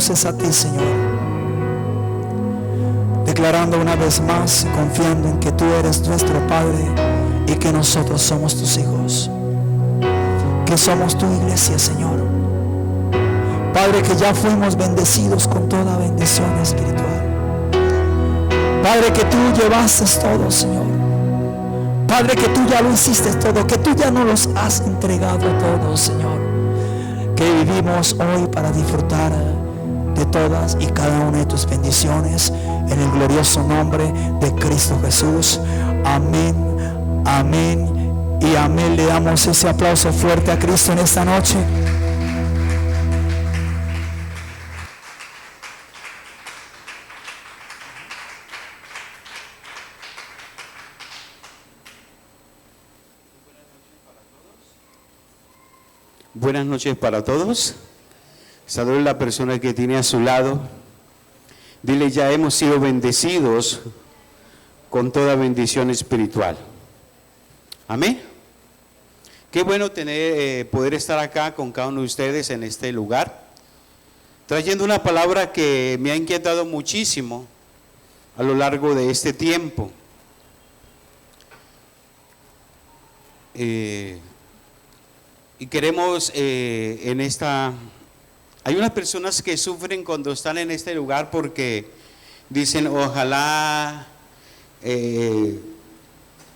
venimos es a ti, Señor, declarando una vez más, confiando en que tú eres nuestro Padre y que nosotros somos tus hijos, que somos tu iglesia, Señor. Padre, que ya fuimos bendecidos con toda bendición espiritual. Padre, que tú llevaste todo, Señor. Padre, que tú ya lo hiciste todo, que tú ya nos los has entregado todo, Señor. Que vivimos hoy para disfrutar de todas y cada una de tus bendiciones en el glorioso nombre de Cristo Jesús. Amén, amén y amén. Le damos ese aplauso fuerte a Cristo en esta noche. Buenas noches para todos. Saludos a la persona que tiene a su lado. Dile, ya hemos sido bendecidos con toda bendición espiritual. Amén. Qué bueno poder estar acá con cada uno de ustedes en este lugar, trayendo una palabra que me ha inquietado muchísimo a lo largo de este tiempo. Y queremos hay unas personas que sufren cuando están en este lugar porque dicen, ojalá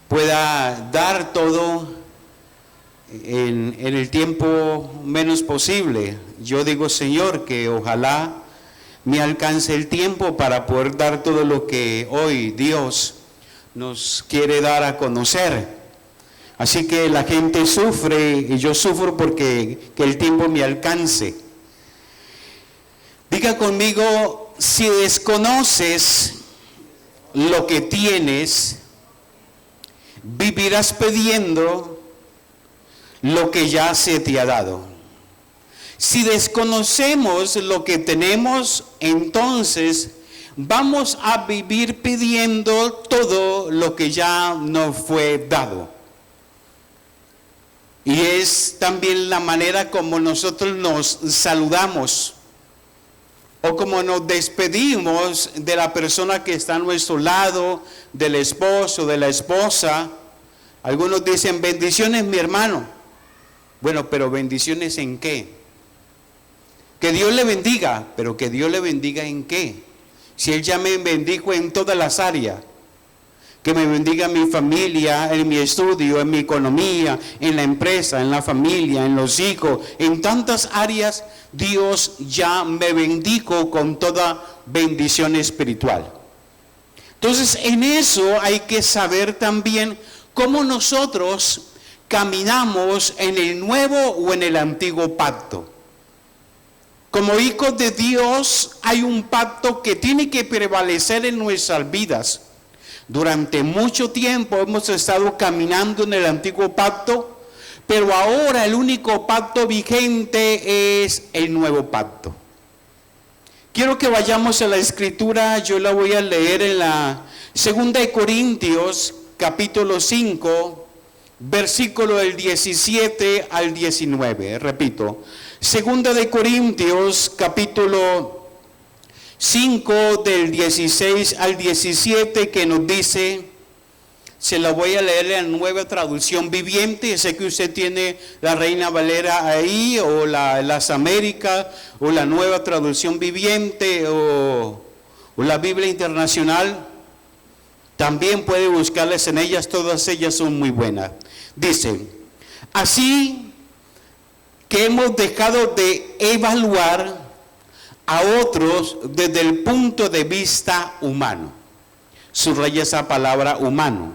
pueda dar todo en el tiempo menos posible. Yo digo, Señor, que ojalá me alcance el tiempo para poder dar todo lo que hoy Dios nos quiere dar a conocer. Así que la gente sufre y yo sufro porque que el tiempo me alcance. Diga conmigo, si desconoces lo que tienes, vivirás pidiendo lo que ya se te ha dado. Si desconocemos lo que tenemos, entonces vamos a vivir pidiendo todo lo que ya nos fue dado. Y es también la manera como nosotros nos saludamos o como nos despedimos de la persona que está a nuestro lado, del esposo, de la esposa. Algunos dicen, bendiciones mi hermano. Bueno, pero bendiciones ¿en qué? Que Dios le bendiga, pero que Dios le bendiga ¿en qué? Si Él ya me bendijo en todas las áreas. Que me bendiga mi familia, en mi estudio, en mi economía, en la empresa, en la familia, en los hijos, en tantas áreas. Dios ya me bendijo con toda bendición espiritual. Entonces, en eso hay que saber también cómo nosotros caminamos en el nuevo o en el antiguo pacto. Como hijos de Dios, hay un pacto que tiene que prevalecer en nuestras vidas. Durante mucho tiempo hemos estado caminando en el antiguo pacto, pero ahora el único pacto vigente es el nuevo pacto. Quiero que vayamos a la escritura, yo la voy a leer en la 2 de Corintios, capítulo 5, versículo del 17 al 19. Repito, 2 de Corintios, capítulo 5 del 16 al 17, que nos dice, se la voy a leer en la Nueva Traducción Viviente. Sé que usted tiene la Reina Valera ahí, o las Américas, o la Nueva Traducción Viviente, o la Biblia Internacional. También puede buscarlas en ellas, todas ellas son muy buenas. Dice, así que hemos dejado de evaluar a otros desde el punto de vista humano. Subraya esa palabra humano.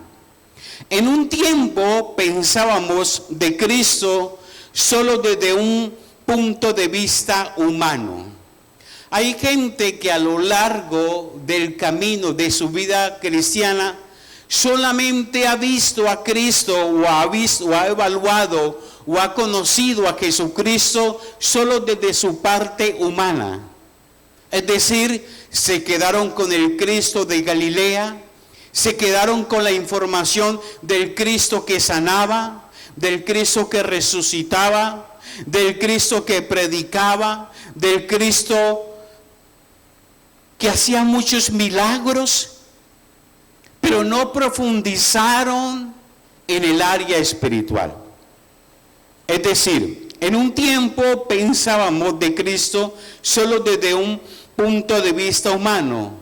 En un tiempo pensábamos de Cristo solo desde un punto de vista humano. Hay gente que a lo largo del camino de su vida cristiana solamente ha visto a Cristo o ha evaluado o ha conocido a Jesucristo solo desde su parte humana. Es decir, se quedaron con el Cristo de Galilea, se quedaron con la información del Cristo que sanaba, del Cristo que resucitaba, del Cristo que predicaba, del Cristo hacía muchos milagros, pero no profundizaron en el área espiritual. Es decir, en un tiempo pensábamos de Cristo solo desde un punto de vista humano.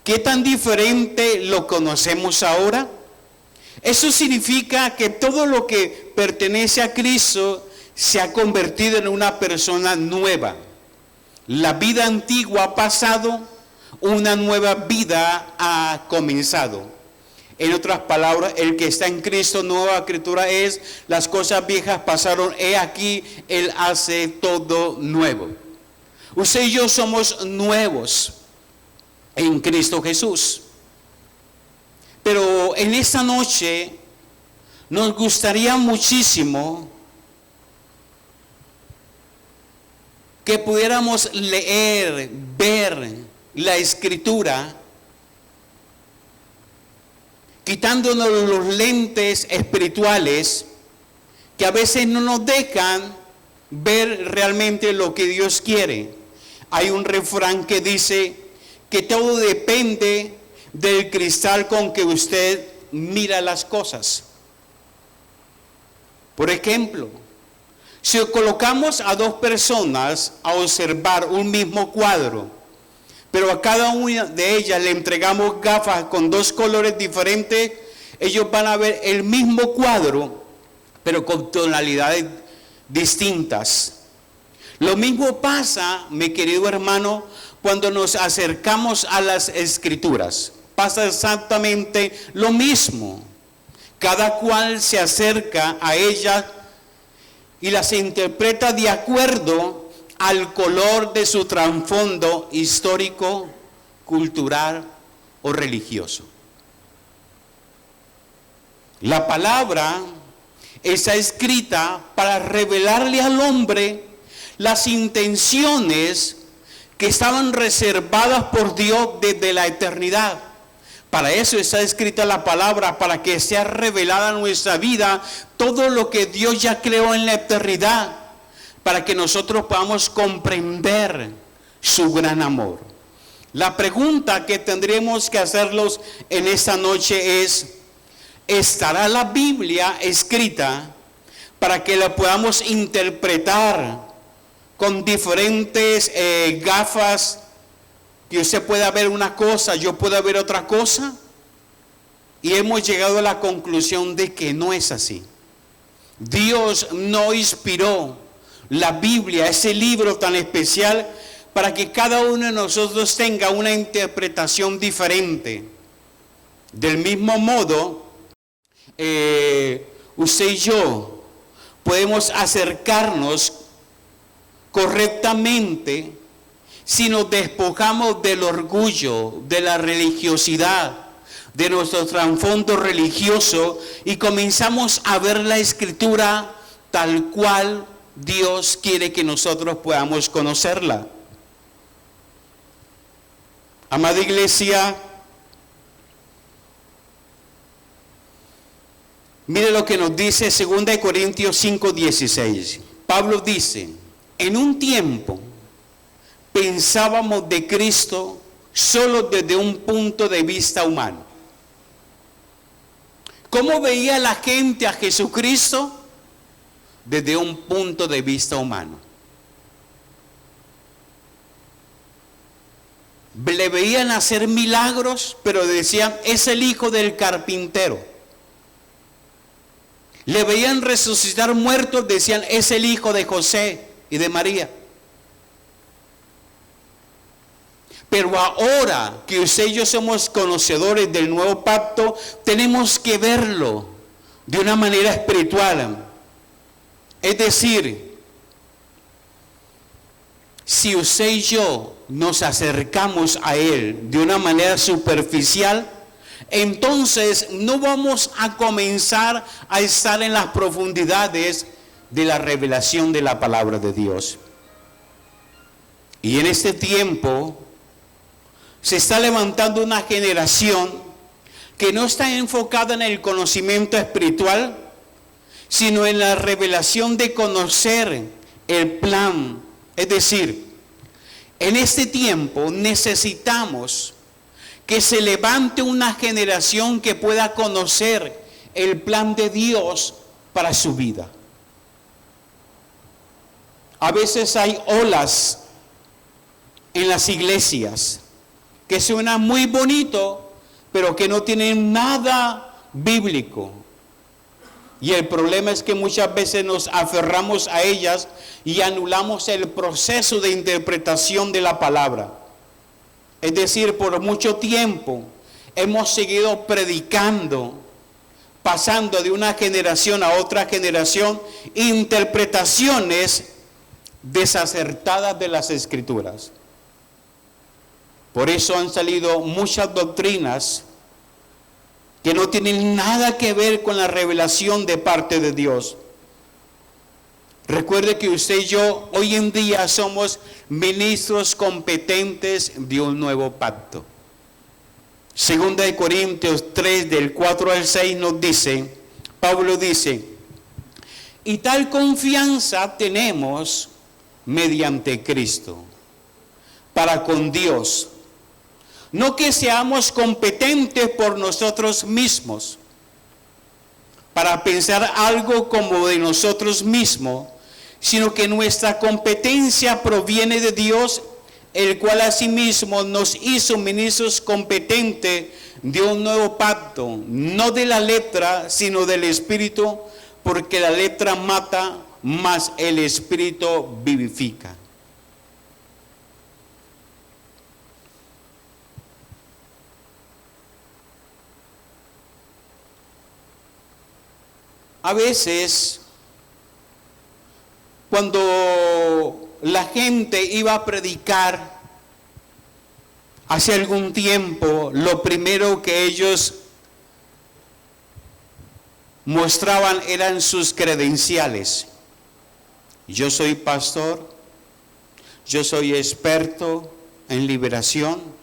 ¿Qué tan diferente lo conocemos ahora? Eso significa que todo lo que pertenece a Cristo se ha convertido en una persona nueva. La vida antigua ha pasado, una nueva vida ha comenzado. En otras palabras, el que está en Cristo, nueva criatura es, las cosas viejas pasaron, he aquí, Él hace todo nuevo. Usted y yo somos nuevos en Cristo Jesús. Pero en esta noche nos gustaría muchísimo que pudiéramos leer, ver la Escritura, quitándonos los lentes espirituales que a veces no nos dejan ver realmente lo que Dios quiere. Hay un refrán que dice que todo depende del cristal con que usted mira las cosas. Por ejemplo, si colocamos a dos personas a observar un mismo cuadro, pero a cada una de ellas le entregamos gafas con dos colores diferentes, ellos van a ver el mismo cuadro, pero con tonalidades distintas. Lo mismo pasa, mi querido hermano, cuando nos acercamos a las Escrituras. Pasa exactamente lo mismo. Cada cual se acerca a ellas y las interpreta de acuerdo al color de su trasfondo histórico, cultural o religioso. La palabra está escrita para revelarle al hombre las intenciones que estaban reservadas por Dios desde la eternidad. Para eso está escrita la palabra, para que sea revelada en nuestra vida todo lo que Dios ya creó en la eternidad, para que nosotros podamos comprender su gran amor. La pregunta que tendremos que hacernos en esta noche es: ¿estará la Biblia escrita para que la podamos interpretar con diferentes gafas? Que usted pueda ver una cosa, yo pueda ver otra cosa. Y hemos llegado a la conclusión de que no es así. Dios no inspiró la Biblia, ese libro tan especial, para que cada uno de nosotros tenga una interpretación diferente. Del mismo modo, usted y yo podemos acercarnos correctamente si nos despojamos del orgullo, de la religiosidad, de nuestro trasfondo religioso y comenzamos a ver la Escritura tal cual Dios quiere que nosotros podamos conocerla. Amada iglesia, mire lo que nos dice 2 Corintios 5:16. Pablo dice: en un tiempo pensábamos de Cristo solo desde un punto de vista humano. ¿Cómo veía la gente a Jesucristo? Desde un punto de vista humano. Le veían hacer milagros, pero decían: es el hijo del carpintero. Le veían resucitar muertos, decían: es el hijo de José y de María. Pero ahora que usted y yo somos conocedores del nuevo pacto, tenemos que verlo de una manera espiritual. Es decir, si usted y yo nos acercamos a Él de una manera superficial, entonces no vamos a comenzar a estar en las profundidades de la revelación de la palabra de Dios. Y en este tiempo se está levantando una generación que no está enfocada en el conocimiento espiritual, sino en la revelación de conocer el plan, es decir, En este tiempo necesitamos que se levante una generación que pueda conocer el plan de Dios para su vida. A veces hay olas en las iglesias que suenan muy bonito, pero que no tienen nada bíblico. Y el problema es que muchas veces nos aferramos a ellas y anulamos el proceso de interpretación de la palabra. Es decir, por mucho tiempo hemos seguido predicando, pasando de una generación a otra generación, interpretaciones desacertadas de las Escrituras. Por eso han salido muchas doctrinas que no tienen nada que ver con la revelación de parte de Dios. Recuerde que usted y yo hoy en día somos ministros competentes de un nuevo pacto. Segunda de Corintios 3, del 4 al 6 nos dice, Pablo dice, y tal confianza tenemos mediante Cristo, para con Dios. No que seamos competentes por nosotros mismos, para pensar algo como de nosotros mismos, sino que nuestra competencia proviene de Dios, el cual asimismo nos hizo ministros competentes de un nuevo pacto, no de la letra, sino del Espíritu, porque la letra mata, mas el Espíritu vivifica. A veces, cuando la gente iba a predicar hace algún tiempo, lo primero que ellos mostraban eran sus credenciales. Yo soy pastor, yo soy experto en liberación,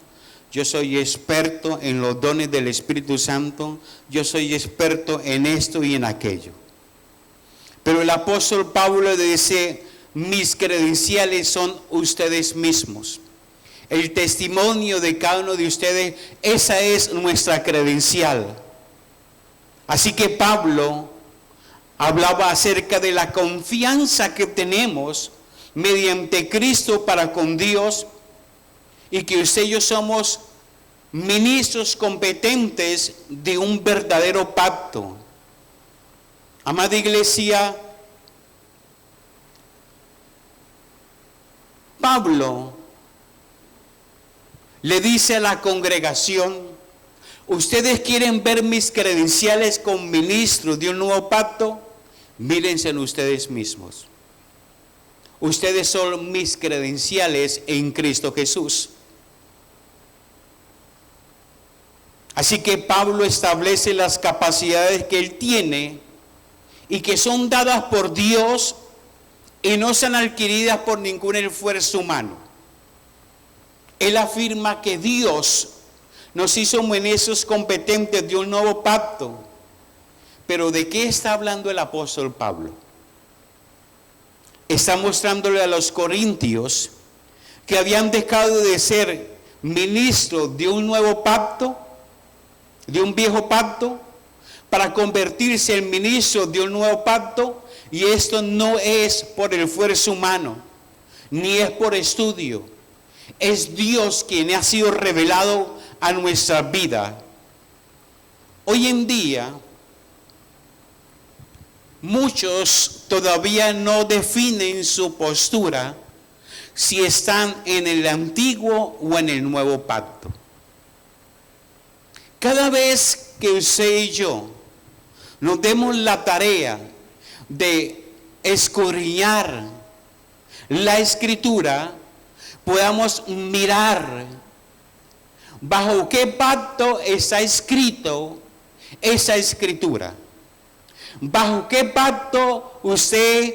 yo soy experto en los dones del Espíritu Santo, yo soy experto en esto y en aquello. Pero el apóstol Pablo le dice, mis credenciales son ustedes mismos. El testimonio de cada uno de ustedes, esa es nuestra credencial. Así que Pablo hablaba acerca de la confianza que tenemos mediante Cristo para con Dios, y que usted y yo somos ministros competentes de un verdadero pacto. Amada iglesia, Pablo le dice a la congregación, ustedes quieren ver mis credenciales como ministros de un nuevo pacto, mírense en ustedes mismos. Ustedes son mis credenciales en Cristo Jesús. Así que Pablo establece las capacidades que él tiene y que son dadas por Dios y no son adquiridas por ningún esfuerzo humano. Él afirma que Dios nos hizo ministros competentes de un nuevo pacto. Pero ¿de qué está hablando el apóstol Pablo? Está mostrándole a los corintios que habían dejado de ser ministros de un nuevo pacto, de un viejo pacto, para convertirse en ministros de un nuevo pacto. Y esto no es por el esfuerzo humano, ni es por estudio. Es Dios quien ha sido revelado a nuestra vida. Hoy en día, muchos todavía no definen su postura si están en el antiguo o en el nuevo pacto. Cada vez que usted y yo nos demos la tarea de escudriñar la Escritura, podamos mirar bajo qué pacto está escrito esa Escritura. ¿Bajo qué pacto usted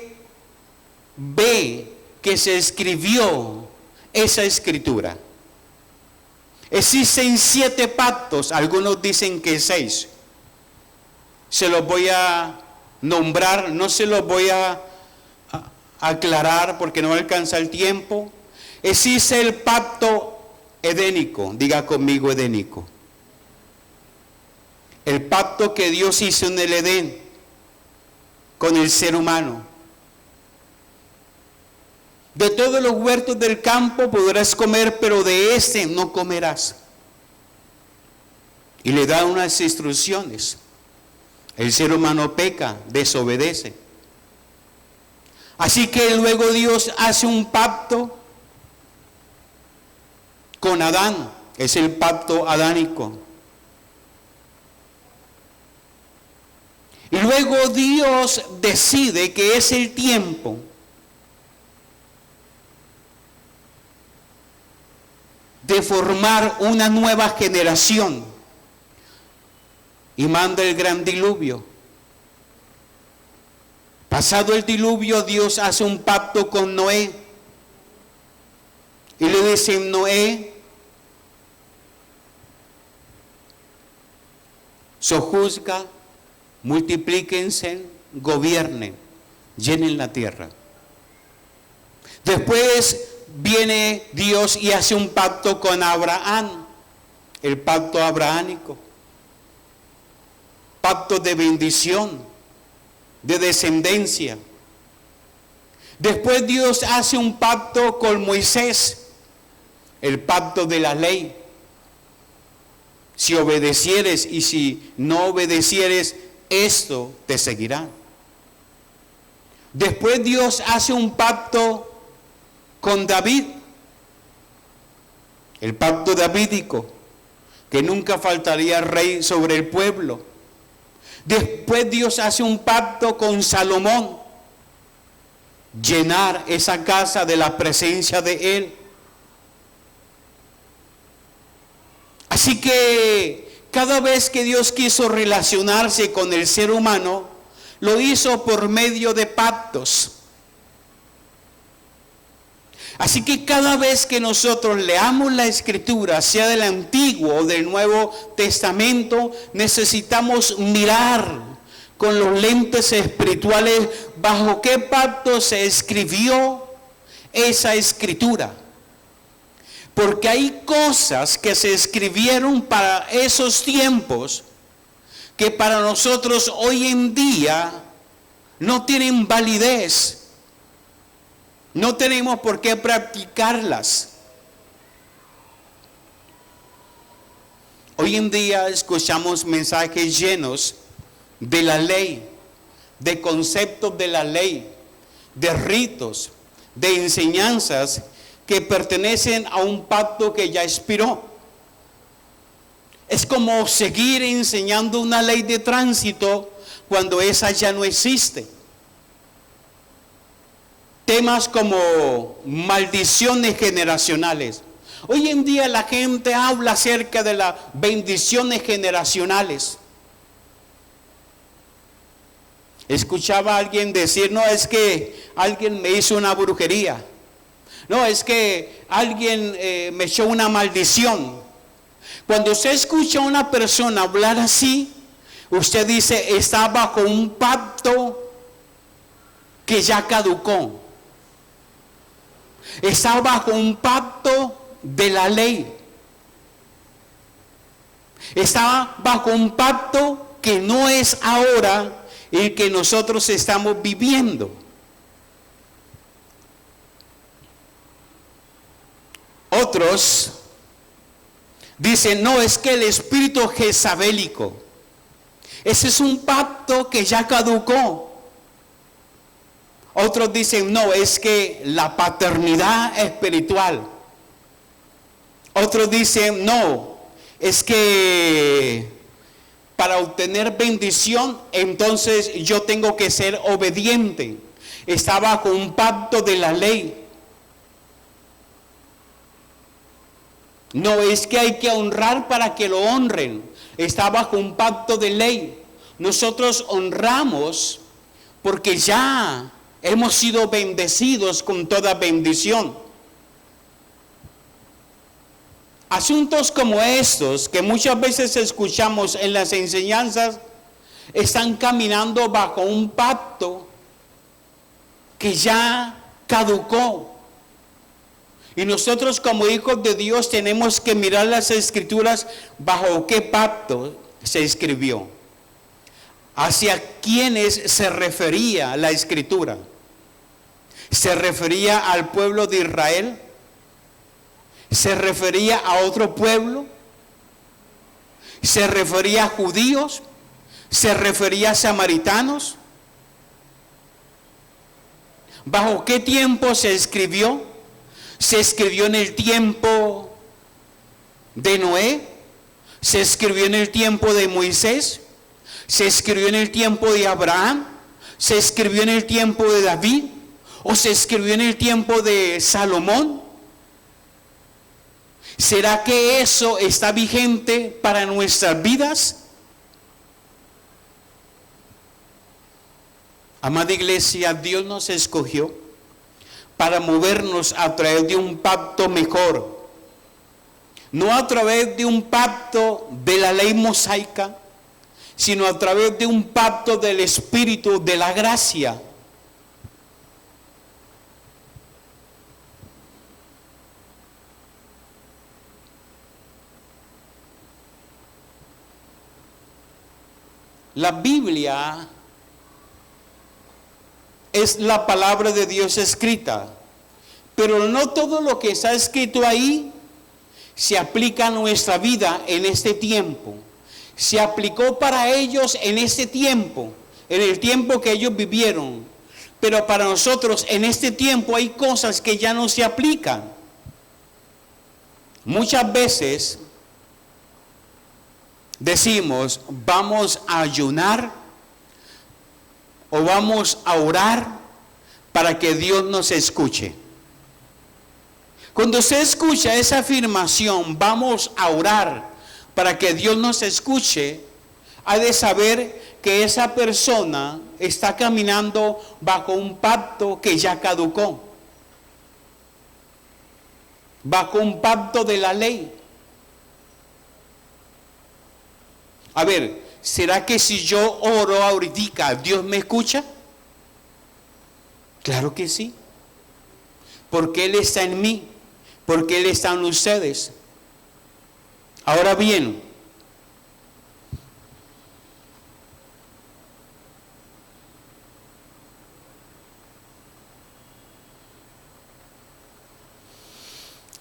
ve que se escribió esa Escritura? Existen 7 pactos, algunos dicen que 6. Se los voy a nombrar, no se los voy a aclarar porque no alcanza el tiempo. existe el pacto edénico. Diga conmigo edénico. El pacto que Dios hizo en el Edén con el ser humano. De todos los huertos del campo podrás comer, pero de este no comerás. Y le da unas instrucciones. El ser humano peca, desobedece. Así que luego Dios hace un pacto con Adán. Es el pacto adánico. Y luego Dios decide que es el tiempo de formar una nueva generación. Y manda el gran diluvio. Pasado el diluvio, Dios hace un pacto con Noé. Y le dice: Noé, sojuzga, multiplíquense, gobiernen, llenen la tierra. Después viene Dios y hace un pacto con Abraham, el pacto abrahámico. Pacto de bendición, de descendencia. Después Dios hace un pacto con Moisés, el pacto de la ley. Si obedecieres y si no obedecieres, esto te seguirá. Después Dios hace un pacto con David, el pacto davídico, que nunca faltaría rey sobre el pueblo. Después Dios hace un pacto con Salomón, llenar esa casa de la presencia de Él. Así que cada vez que Dios quiso relacionarse con el ser humano, lo hizo por medio de pactos. Así que cada vez que nosotros leamos la Escritura, sea del Antiguo o del Nuevo Testamento, necesitamos mirar con los lentes espirituales bajo qué pacto se escribió esa Escritura. Porque hay cosas que se escribieron para esos tiempos que para nosotros hoy en día no tienen validez. No tenemos por qué practicarlas. Hoy en día escuchamos mensajes llenos de la ley, de conceptos de la ley, de ritos, de enseñanzas que pertenecen a un pacto que ya expiró. Es como seguir enseñando una ley de tránsito cuando esa ya no existe. Temas como maldiciones generacionales. Hoy en día la gente habla acerca de las bendiciones generacionales. Escuchaba a alguien decir: no, es que alguien me hizo una brujería. No, es que alguien me echó una maldición. Cuando usted escucha a una persona hablar así, usted dice: está bajo un pacto que ya caducó. Está bajo un pacto de la ley. Está bajo un pacto que no es ahora el que nosotros estamos viviendo. Otros dicen: no, es que el espíritu jezabélico, ese es un pacto que ya caducó. Otros dicen: no, es que la paternidad espiritual. Otros dicen: no, es que para obtener bendición, entonces yo tengo que ser obediente. Está bajo un pacto de la ley. No, es que hay que honrar para que lo honren. Está bajo un pacto de ley. Nosotros honramos porque ya hemos sido bendecidos con toda bendición. Asuntos como estos, que muchas veces escuchamos en las enseñanzas, están caminando bajo un pacto que ya caducó. Y nosotros como hijos de Dios tenemos que mirar las escrituras bajo qué pacto se escribió. ¿Hacia quiénes se refería la escritura? ¿Se refería al pueblo de Israel? ¿Se refería a otro pueblo? ¿Se refería a judíos? ¿Se refería a samaritanos? ¿Bajo qué tiempo se escribió? ¿Se escribió en el tiempo de Noé? ¿Se escribió en el tiempo de Moisés? ¿Se escribió en el tiempo de Abraham? ¿Se escribió en el tiempo de David? ¿O se escribió en el tiempo de Salomón? ¿Será que eso está vigente para nuestras vidas? Amada iglesia, Dios nos escogió para movernos a través de un pacto mejor. No a través de un pacto de la ley mosaica, sino a través de un pacto del Espíritu, de la gracia. La Biblia es la palabra de Dios escrita, pero no todo lo que está escrito ahí se aplica a nuestra vida en este tiempo. Se aplicó para ellos en este tiempo, en el tiempo que ellos vivieron, pero para nosotros en este tiempo hay cosas que ya no se aplican. Muchas veces decimos, vamos a ayunar o vamos a orar para que Dios nos escuche. Cuando se escucha esa afirmación, vamos a orar para que Dios nos escuche, hay de saber que esa persona está caminando bajo un pacto que ya caducó, bajo un pacto de la ley. A ver, ¿será que si yo oro ahorita, Dios me escucha? Claro que sí. Porque Él está en mí, porque Él está en ustedes. Ahora bien,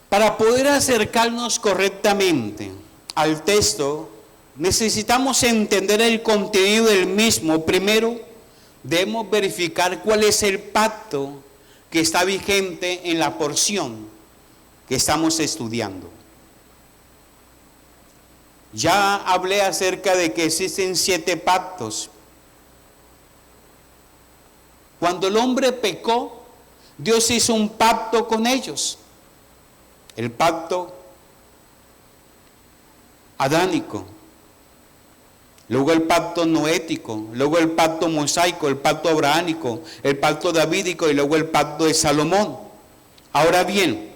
para poder acercarnos correctamente al texto, necesitamos entender el contenido del mismo. Primero, debemos verificar cuál es el pacto que está vigente en la porción que estamos estudiando. Ya hablé acerca de que existen 7 pactos. Cuando el hombre pecó, Dios hizo un pacto con ellos. El pacto adánico, luego el pacto noético, luego el pacto mosaico, el pacto abrahámico, el pacto davídico y luego el pacto de Salomón. Ahora bien,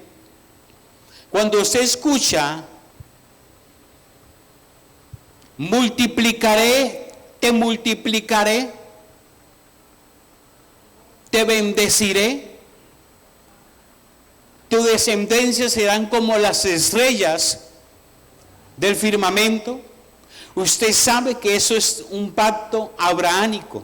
cuando se escucha multiplicaré, te bendeciré, tu descendencia serán como las estrellas del firmamento. Usted sabe que eso es un pacto abrahámico.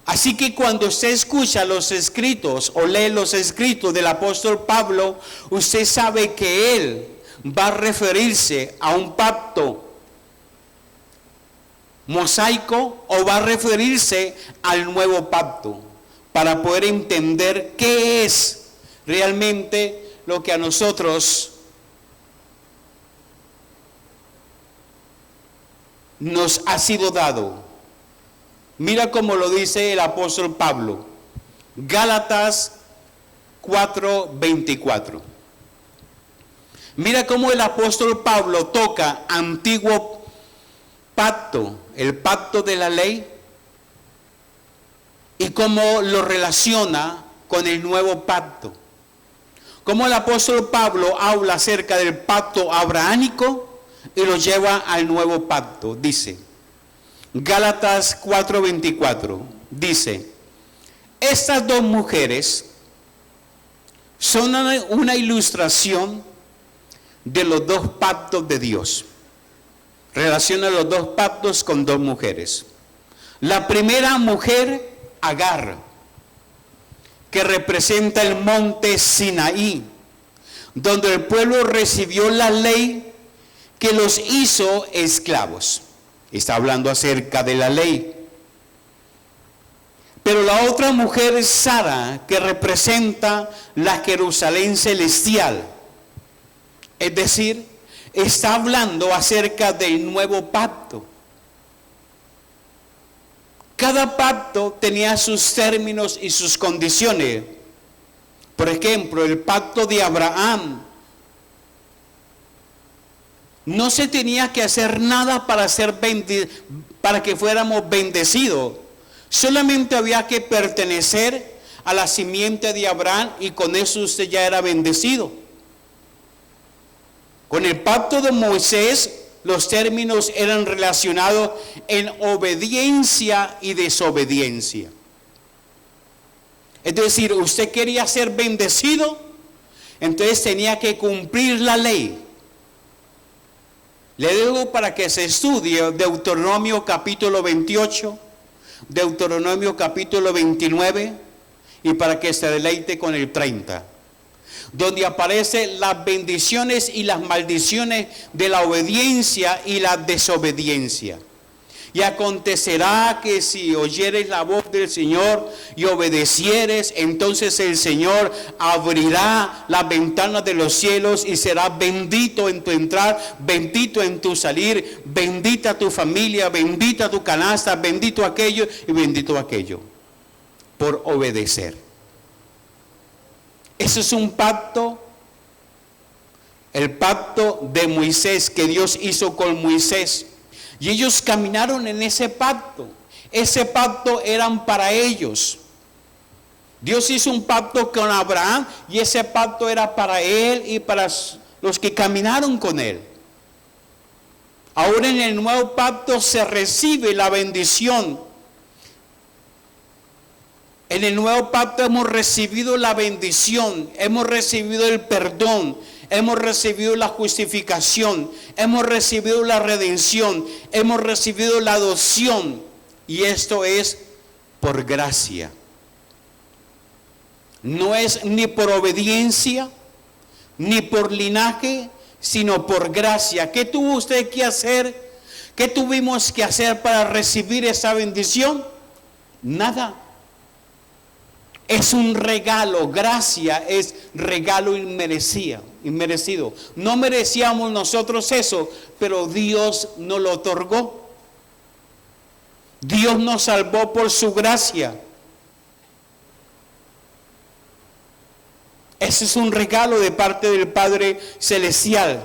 Así que cuando usted escucha los escritos o lee los escritos del apóstol Pablo, usted sabe que él va a referirse a un pacto mosaico o va a referirse al nuevo pacto para poder entender qué es realmente lo que a nosotros nos ha sido dado. Mira cómo lo dice el apóstol Pablo, Gálatas 4:24. Mira cómo el apóstol Pablo toca antiguo pacto, el pacto de la ley, y cómo lo relaciona con el nuevo pacto. Cómo el apóstol Pablo habla acerca del pacto abrahámico y lo lleva al nuevo pacto. Dice, Gálatas 4:24 dice: estas dos mujeres son una ilustración de los dos pactos de Dios. Relaciona los dos pactos con dos mujeres. La primera mujer, Agar, que representa el monte Sinaí, donde el pueblo recibió la ley que los hizo esclavos. Está hablando acerca de la ley. Pero la otra mujer es Sara, que representa la Jerusalén celestial. Es decir, está hablando acerca del nuevo pacto. Cada pacto tenía sus términos y sus condiciones. Por ejemplo, el pacto de Abraham. No se tenía que hacer nada para que fuéramos bendecidos. Solamente había que pertenecer a la simiente de Abraham y con eso usted ya era bendecido. Con el pacto de Moisés, los términos eran relacionados en obediencia y desobediencia. Es decir, usted quería ser bendecido, entonces tenía que cumplir la ley. Le digo para que se estudie Deuteronomio capítulo 28, Deuteronomio capítulo 29 y para que se deleite con el 30. Donde aparecen las bendiciones y las maldiciones de la obediencia y la desobediencia. Y acontecerá que si oyeres la voz del Señor y obedecieres, entonces el Señor abrirá las ventanas de los cielos y será bendito en tu entrar, bendito en tu salir, bendita tu familia, bendita tu canasta, bendito aquello y bendito aquello, por obedecer. Ese es un pacto, el pacto de Moisés que Dios hizo con Moisés. Y ellos caminaron en ese pacto. Ese pacto eran para ellos. Dios hizo un pacto con Abraham y ese pacto era para él y para los que caminaron con él. Ahora en el nuevo pacto se recibe la bendición. En el nuevo pacto hemos recibido la bendición, hemos recibido el perdón, hemos recibido la justificación, hemos recibido la redención, hemos recibido la adopción. Y esto es por gracia. No es ni por obediencia, ni por linaje, sino por gracia. ¿Qué tuvo usted que hacer? ¿Qué tuvimos que hacer para recibir esa bendición? Nada. Es un regalo, gracia es regalo inmerecido. No merecíamos nosotros eso, pero Dios nos lo otorgó. Dios nos salvó por su gracia. Ese es un regalo de parte del Padre Celestial.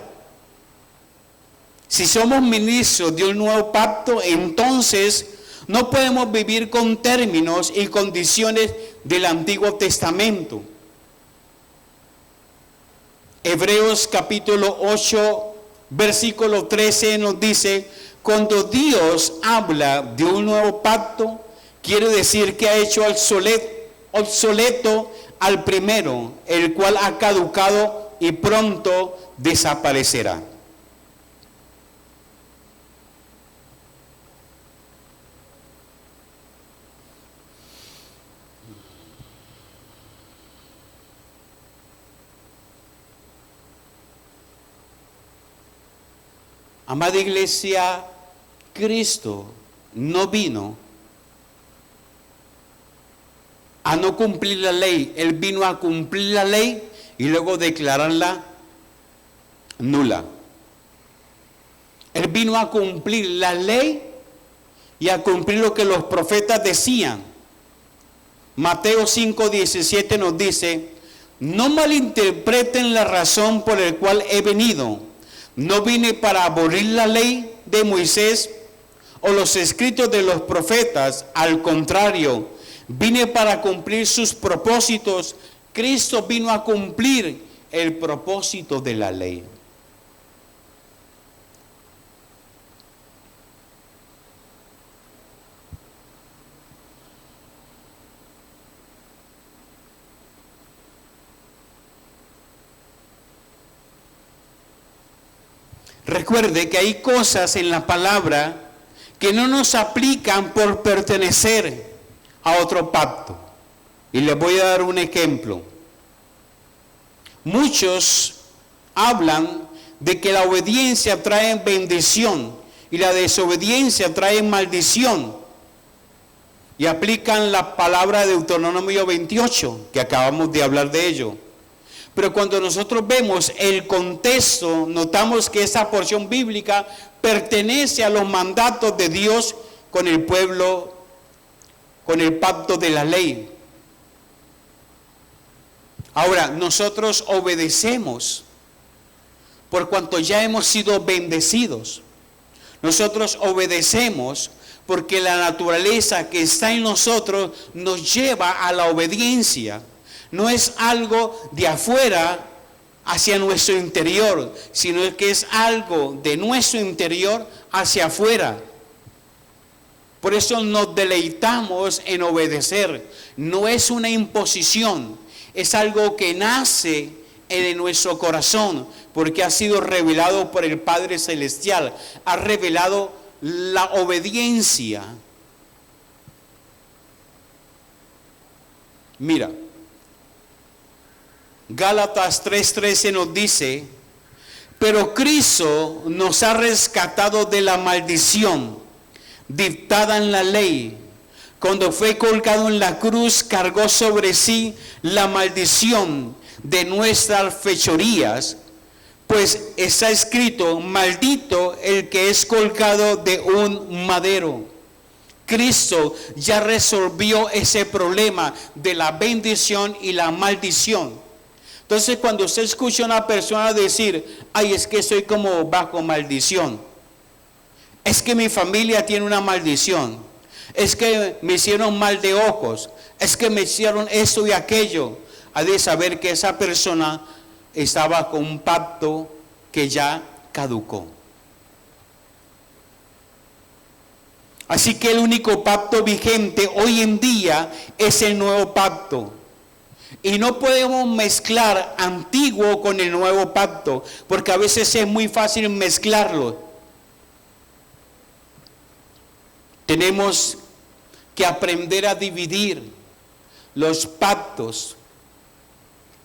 Si somos ministros de un nuevo pacto, entonces no podemos vivir con términos y condiciones del Antiguo Testamento. Hebreos capítulo 8, versículo 13 nos dice: cuando Dios habla de un nuevo pacto, quiere decir que ha hecho obsoleto al primero, el cual ha caducado y pronto desaparecerá. Amada iglesia, Cristo no vino a no cumplir la ley. Él vino a cumplir la ley y luego declararla nula. Él vino a cumplir la ley y a cumplir lo que los profetas decían. Mateo 5:17 nos dice: no malinterpreten la razón por la cual he venido. No vine para abolir la ley de Moisés o los escritos de los profetas. Al contrario, vine para cumplir sus propósitos. Cristo vino a cumplir el propósito de la ley. recuerde que hay cosas en la palabra que no nos aplican por pertenecer a otro pacto. Y les voy a dar un ejemplo. Muchos hablan de que la obediencia trae bendición y la desobediencia trae maldición. Y aplican la palabra de Deuteronomio 28, que acabamos de hablar de ello. Pero cuando nosotros vemos el contexto, notamos que esa porción bíblica pertenece a los mandatos de Dios con el pueblo, con el pacto de la ley. Ahora, nosotros obedecemos por cuanto ya hemos sido bendecidos. Nosotros obedecemos porque la naturaleza que está en nosotros nos lleva a la obediencia. No es algo de afuera hacia nuestro interior, sino que es algo de nuestro interior hacia afuera. Por eso nos deleitamos en obedecer. No es una imposición, es algo que nace en nuestro corazón, porque ha sido revelado por el Padre Celestial. Ha revelado la obediencia. Mira, Gálatas 3:13 nos dice: pero Cristo nos ha rescatado de la maldición dictada en la ley. Cuando fue colgado en la cruz, cargó sobre sí la maldición de nuestras fechorías, pues está escrito: maldito el que es colgado de un madero. Cristo ya resolvió ese problema de la bendición y la maldición. Entonces, cuando usted escucha a una persona decir: ay, es que estoy como bajo maldición, es que mi familia tiene una maldición, es que me hicieron mal de ojos, es que me hicieron esto y aquello, ha de saber que esa persona estaba con un pacto que ya caducó. Así que el único pacto vigente hoy en día es el nuevo pacto. Y no podemos mezclar antiguo con el nuevo pacto, porque a veces es muy fácil mezclarlo. Tenemos que aprender a dividir los pactos.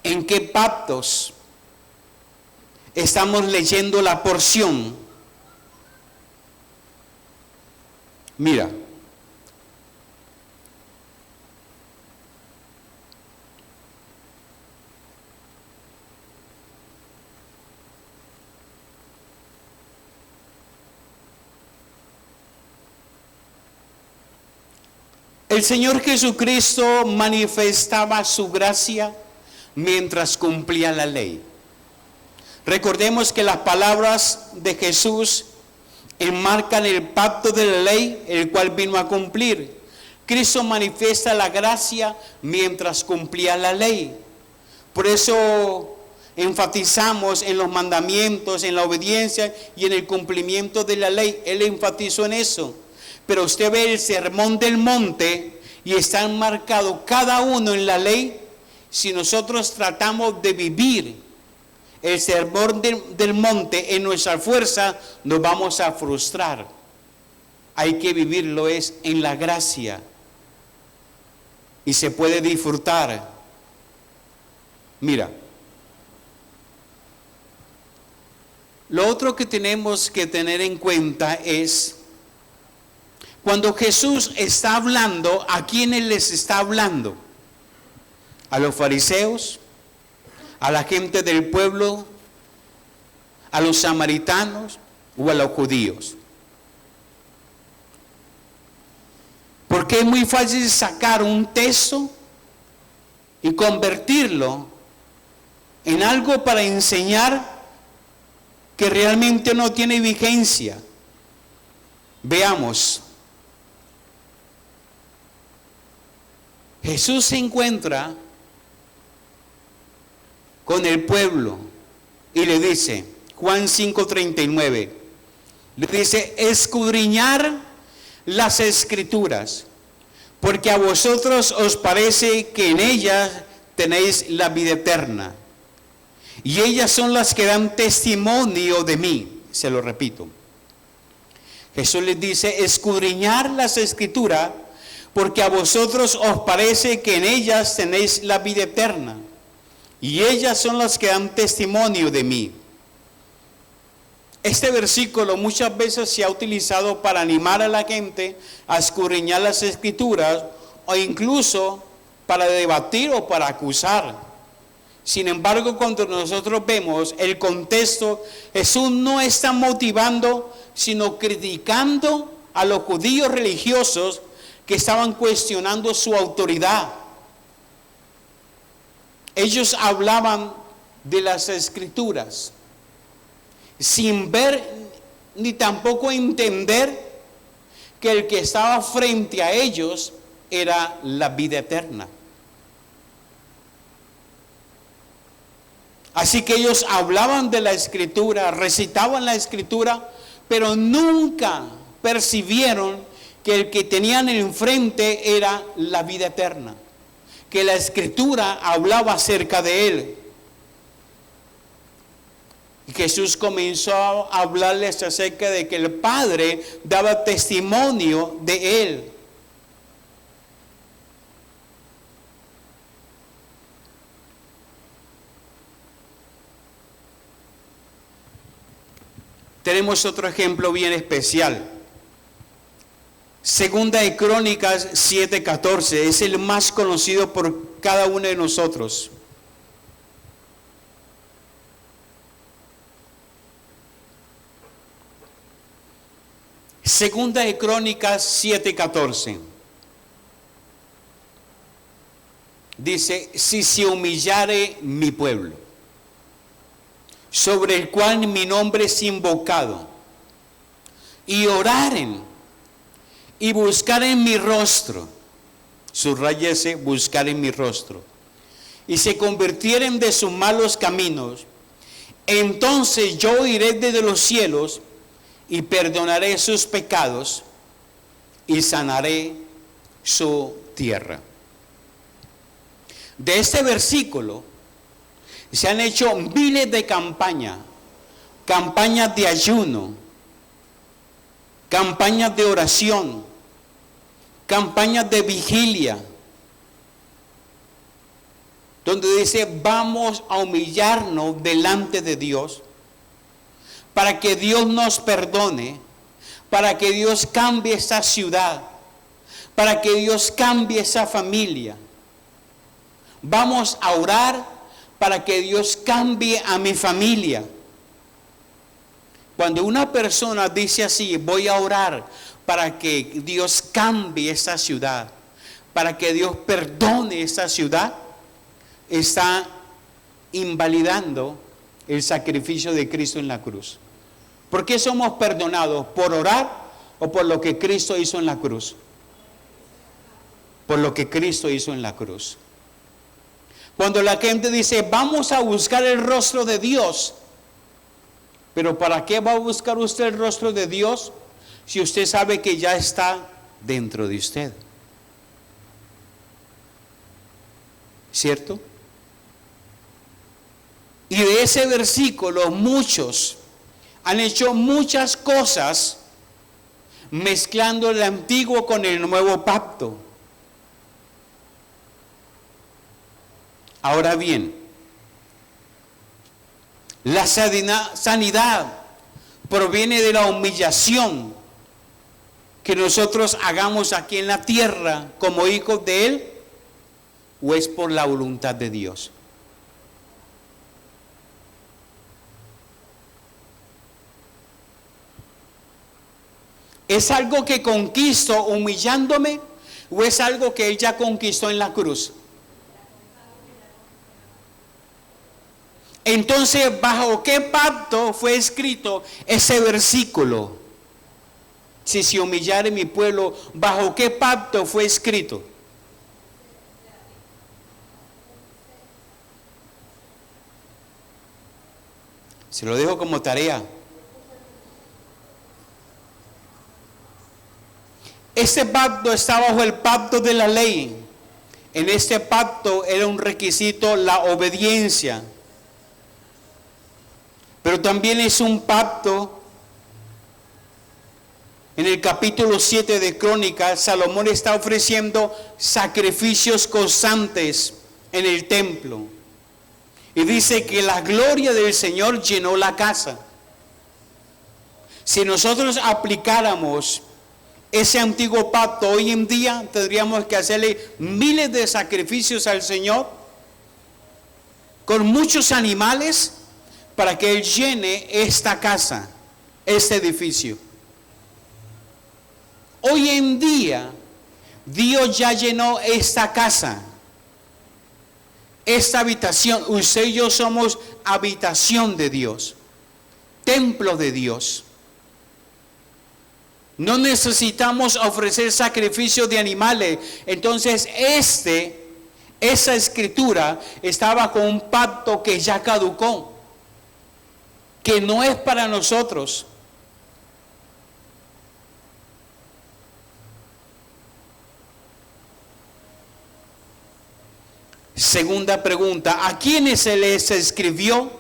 ¿En qué pactos estamos leyendo la porción? Mira, el Señor Jesucristo manifestaba su gracia mientras cumplía la ley. Recordemos que las palabras de Jesús enmarcan el pacto de la ley, el cual vino a cumplir. Cristo manifiesta la gracia mientras cumplía la ley. Por eso enfatizamos en los mandamientos, en la obediencia y en el cumplimiento de la ley. Él enfatizó en eso. Pero usted ve el sermón del monte y está enmarcado cada uno en la ley. Si nosotros tratamos de vivir el sermón del monte en nuestra fuerza, nos vamos a frustrar. Hay que vivirlo es en la gracia y se puede disfrutar. Mira, lo otro que tenemos que tener en cuenta es cuando Jesús está hablando, ¿a quiénes les está hablando? ¿A los fariseos? ¿A la gente del pueblo? ¿A los samaritanos? ¿O a los judíos? Porque es muy fácil sacar un texto y convertirlo en algo para enseñar que realmente no tiene vigencia. Veamos. Jesús se encuentra con el pueblo y le dice, Juan 5:39, le dice: escudriñar las escrituras, porque a vosotros os parece que en ellas tenéis la vida eterna, y ellas son las que dan testimonio de mí. se lo repito. Jesús les dice, escudriñar las Escrituras, porque a vosotros os parece que en ellas tenéis la vida eterna, y ellas son las que dan testimonio de mí. Este versículo muchas veces se ha utilizado para animar a la gente a escudriñar las Escrituras, o incluso para debatir o para acusar. Sin embargo, cuando nosotros vemos el contexto, Jesús no está motivando, sino criticando a los judíos religiosos que estaban cuestionando su autoridad. Ellos hablaban de las Escrituras sin ver ni tampoco entender que el que estaba frente a ellos era la vida eterna. Así que ellos hablaban de la Escritura, recitaban la Escritura, pero nunca percibieron que el que tenían enfrente era la vida eterna, que la Escritura hablaba acerca de él. Y Jesús comenzó a hablarles acerca de que el Padre daba testimonio de él. Tenemos otro ejemplo bien especial. Segunda de Crónicas 7:14, es el más conocido por cada uno de nosotros. Segunda de Crónicas 7:14. Dice, si se humillare mi pueblo, sobre el cual mi nombre es invocado, y oraren, y buscaren mi rostro, subrayese, buscar en mi rostro, y se convirtieren de sus malos caminos, entonces yo iré desde los cielos, y perdonaré sus pecados, y sanaré su tierra. De este versículo se han hecho miles de campañas de ayuno, campañas de oración, campañas de vigilia, donde dice vamos a humillarnos delante de Dios, para que Dios nos perdone, para que Dios cambie esta ciudad, para que Dios cambie esa familia. Vamos a orar para que Dios cambie a mi familia. Cuando una persona dice así, voy a orar para que Dios cambie esta ciudad, para que Dios perdone esta ciudad, está invalidando el sacrificio de Cristo en la cruz. ¿Por qué somos perdonados? ¿Por orar o por lo que Cristo hizo en la cruz? Por lo que Cristo hizo en la cruz. Cuando la gente dice, vamos a buscar el rostro de Dios, pero ¿para qué va a buscar usted el rostro de Dios si usted sabe que ya está dentro de usted? ¿Cierto? Y de ese versículo muchos han hecho muchas cosas mezclando el antiguo con el nuevo pacto. Ahora bien, la sanidad proviene de la humillación que nosotros hagamos aquí en la tierra como hijos de Él, o es por la voluntad de Dios. ¿Es algo que conquisto humillándome o es algo que Él ya conquistó en la cruz? Entonces, ¿bajo qué pacto fue escrito ese versículo? Si se humillare mi pueblo, ¿bajo qué pacto fue escrito? Se lo dejo como tarea. Este pacto está bajo el pacto de la ley. En este pacto era un requisito la obediencia. Pero también es un pacto En el capítulo 7 de Crónicas, Salomón está ofreciendo sacrificios constantes en el templo. Y dice que la gloria del Señor llenó la casa. Si nosotros aplicáramos ese antiguo pacto hoy en día, tendríamos que hacerle miles de sacrificios al Señor con muchos animales para que Él llene esta casa, este edificio. Hoy en día, Dios ya llenó esta casa, esta habitación. Usted y yo somos habitación de Dios, templo de Dios. No necesitamos ofrecer sacrificios de animales. Entonces esa escritura está bajo un pacto que ya caducó, que no es para nosotros. Segunda pregunta, ¿a quiénes se les escribió?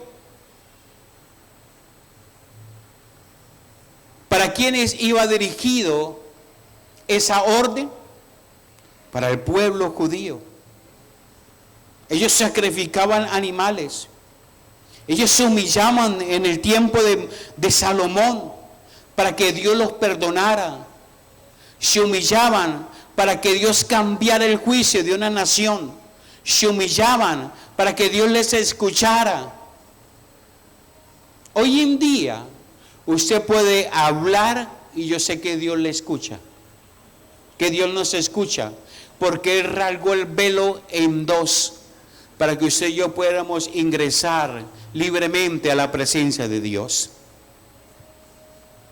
¿Para quiénes iba dirigido esa orden? Para el pueblo judío. Ellos sacrificaban animales. Ellos se humillaban en el tiempo de Salomón para que Dios los perdonara. Se humillaban para que Dios cambiara el juicio de una nación. Se humillaban para que Dios les escuchara. Hoy en día, usted puede hablar y yo sé que Dios le escucha. Que Dios nos escucha. Porque Él rasgó el velo en dos para que usted y yo pudiéramos ingresar libremente a la presencia de Dios.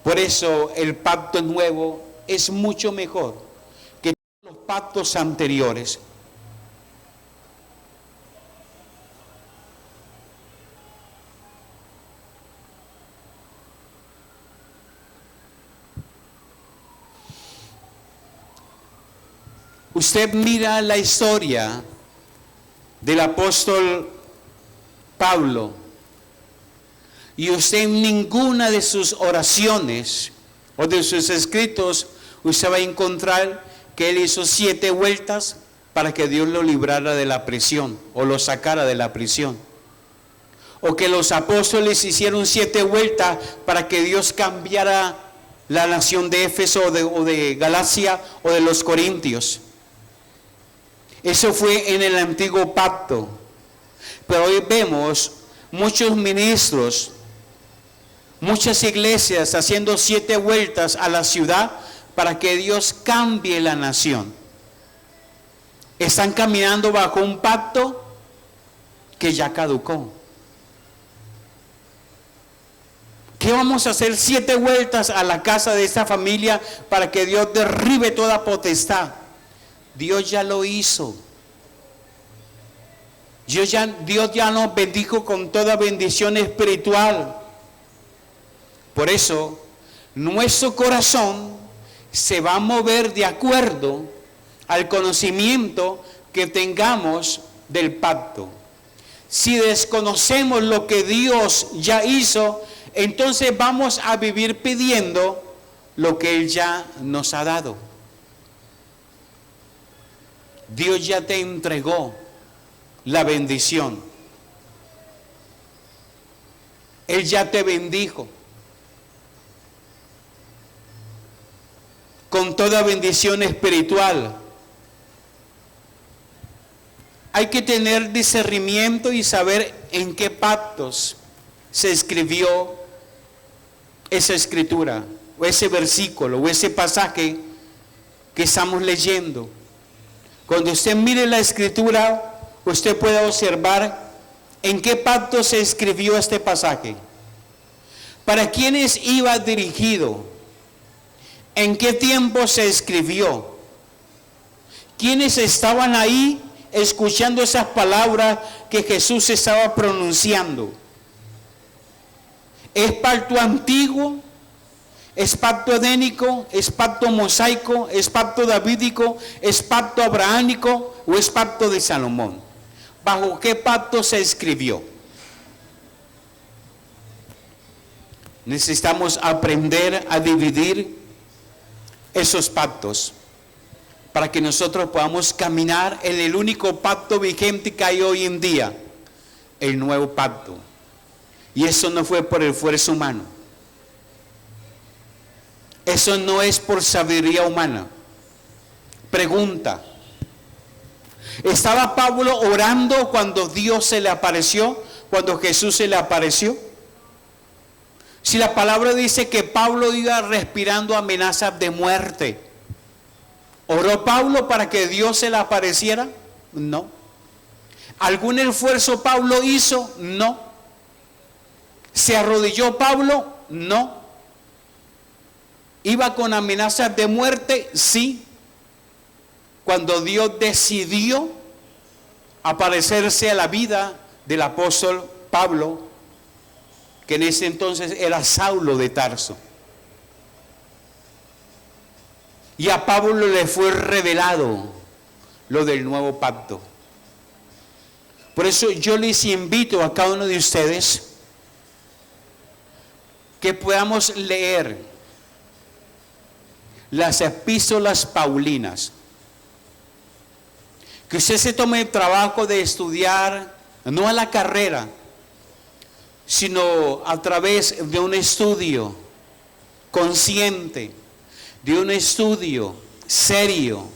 Por eso el pacto nuevo es mucho mejor que todos los pactos anteriores. Usted mira la historia del apóstol Pablo y usted en ninguna de sus oraciones o de sus escritos usted va a encontrar que él hizo 7 vueltas para que Dios lo librara de la prisión o lo sacara de la prisión, o que los apóstoles hicieron 7 vueltas para que Dios cambiara la nación de Éfeso o de Galacia o de los Corintios. Eso fue en el antiguo pacto. Pero hoy vemos muchos ministros, muchas iglesias haciendo 7 vueltas a la ciudad para que Dios cambie la nación. Están caminando bajo un pacto que ya caducó. ¿Qué vamos a hacer 7 vueltas a la casa de esta familia para que Dios derribe toda potestad? Dios ya lo hizo. Dios ya nos bendijo con toda bendición espiritual. Por eso, nuestro corazón se va a mover de acuerdo al conocimiento que tengamos del pacto. Si desconocemos lo que Dios ya hizo, entonces vamos a vivir pidiendo lo que Él ya nos ha dado. Dios ya te entregó la bendición. Él ya te bendijo con toda bendición espiritual. Hay que tener discernimiento y saber en qué pactos se escribió esa escritura, o ese versículo, o ese pasaje que estamos leyendo. Cuando usted mire la escritura, usted puede observar en qué pacto se escribió este pasaje, para quiénes iba dirigido, en qué tiempo se escribió, quiénes estaban ahí escuchando esas palabras que Jesús estaba pronunciando. ¿Es pacto antiguo? ¿Es pacto edénico? ¿Es pacto mosaico? ¿Es pacto davídico? ¿Es pacto abrahámico? ¿O es pacto de Salomón? ¿Bajo qué pacto se escribió? Necesitamos aprender a dividir esos pactos para que nosotros podamos caminar en el único pacto vigente que hay hoy en día, el nuevo pacto. Y eso no fue por el esfuerzo humano. Eso no es por sabiduría humana. Pregunta: ¿estaba Pablo orando cuando Dios se le apareció? ¿Cuando Jesús se le apareció? Si la palabra dice que Pablo iba respirando amenazas de muerte, ¿oró Pablo para que Dios se le apareciera? No. ¿Algún esfuerzo Pablo hizo? No. ¿Se arrodilló Pablo? No. ¿Iba con amenazas de muerte? Sí. Cuando Dios decidió aparecerse a la vida del apóstol Pablo, que en ese entonces era Saulo de Tarso. Y a Pablo le fue revelado lo del nuevo pacto. Por eso yo les invito a cada uno de ustedes que podamos leer las epístolas paulinas. Que usted se tome el trabajo de estudiar, no a la carrera, sino a través de un estudio consciente, de un estudio serio,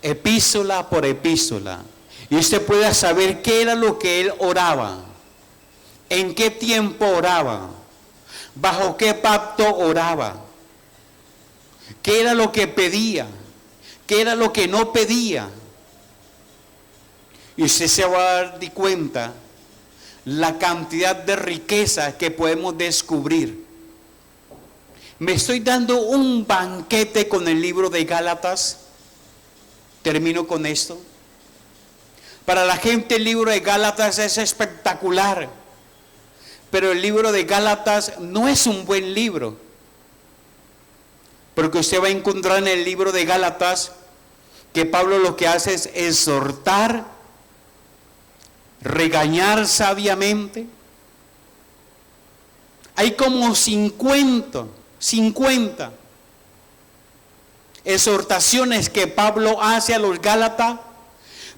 epístola por epístola. Y usted pueda saber qué era lo que él oraba, en qué tiempo oraba, bajo qué pacto oraba, qué era lo que pedía, qué era lo que no pedía. Y usted se va a dar cuenta la cantidad de riqueza que podemos descubrir. Me estoy dando un banquete con el libro de Gálatas. Termino con esto. Para la gente el libro de Gálatas es espectacular, pero el libro de Gálatas no es un buen libro, porque usted va a encontrar en el libro de Gálatas que Pablo lo que hace es exhortar, regañar sabiamente. Hay como 50 exhortaciones que Pablo hace a los Gálatas,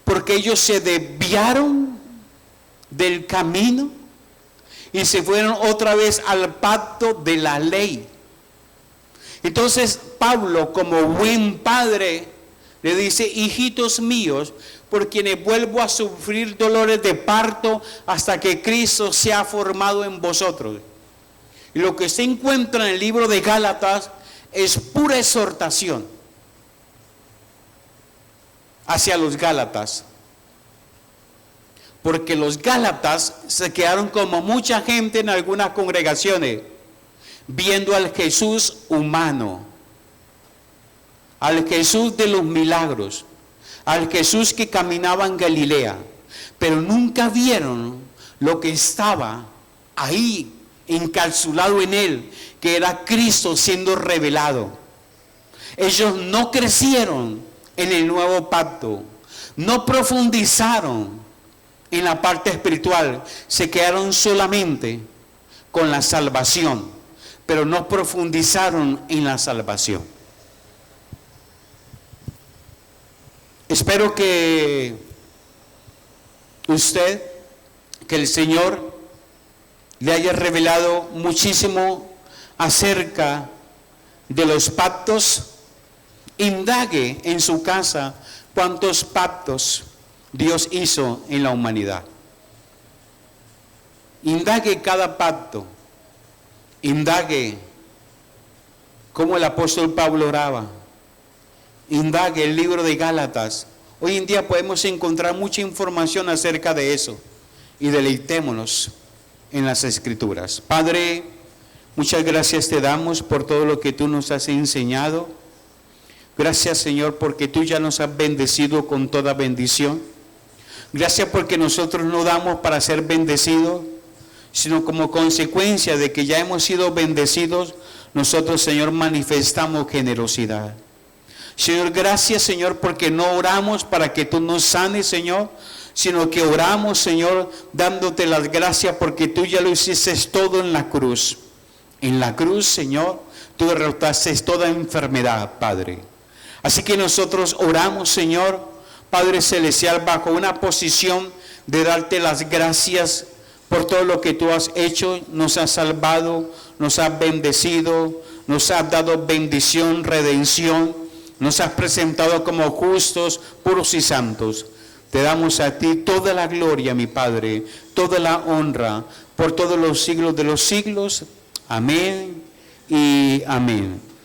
porque ellos se desviaron del camino y se fueron otra vez al pacto de la ley. Entonces Pablo, como buen padre, le dice: hijitos míos, por quienes vuelvo a sufrir dolores de parto hasta que Cristo sea formado en vosotros. Y lo que se encuentra en el libro de Gálatas es pura exhortación hacia los Gálatas, porque los Gálatas se quedaron como mucha gente en algunas congregaciones, viendo al Jesús humano, al Jesús de los milagros, al Jesús que caminaba en Galilea, pero nunca vieron lo que estaba ahí encapsulado en él, que era Cristo siendo revelado. Ellos no crecieron en el nuevo pacto, no profundizaron en la parte espiritual, se quedaron solamente con la salvación, pero no profundizaron en la salvación. Espero que usted, que el Señor le haya revelado muchísimo acerca de los pactos. Indague en su casa cuántos pactos Dios hizo en la humanidad. Indague cada pacto. Indague cómo el apóstol Pablo oraba. Indague el libro de Gálatas. Hoy en día podemos encontrar mucha información acerca de eso. Y deleitémonos en las Escrituras. Padre, muchas gracias te damos por todo lo que tú nos has enseñado. Gracias, Señor, porque tú ya nos has bendecido con toda bendición. Gracias porque nosotros no damos para ser bendecidos, sino como consecuencia de que ya hemos sido bendecidos, nosotros, Señor, manifestamos generosidad. Señor, gracias, Señor, porque no oramos para que tú nos sanes, Señor, sino que oramos, Señor, dándote las gracias porque tú ya lo hiciste todo en la cruz. En la cruz, Señor, tú derrotaste toda enfermedad, Padre. Así que nosotros oramos, Señor, Padre Celestial, bajo una posición de darte las gracias por todo lo que tú has hecho, nos has salvado, nos has bendecido, nos has dado bendición, redención, nos has presentado como justos, puros y santos. Te damos a ti toda la gloria, mi Padre, toda la honra, por todos los siglos de los siglos. Amén y amén.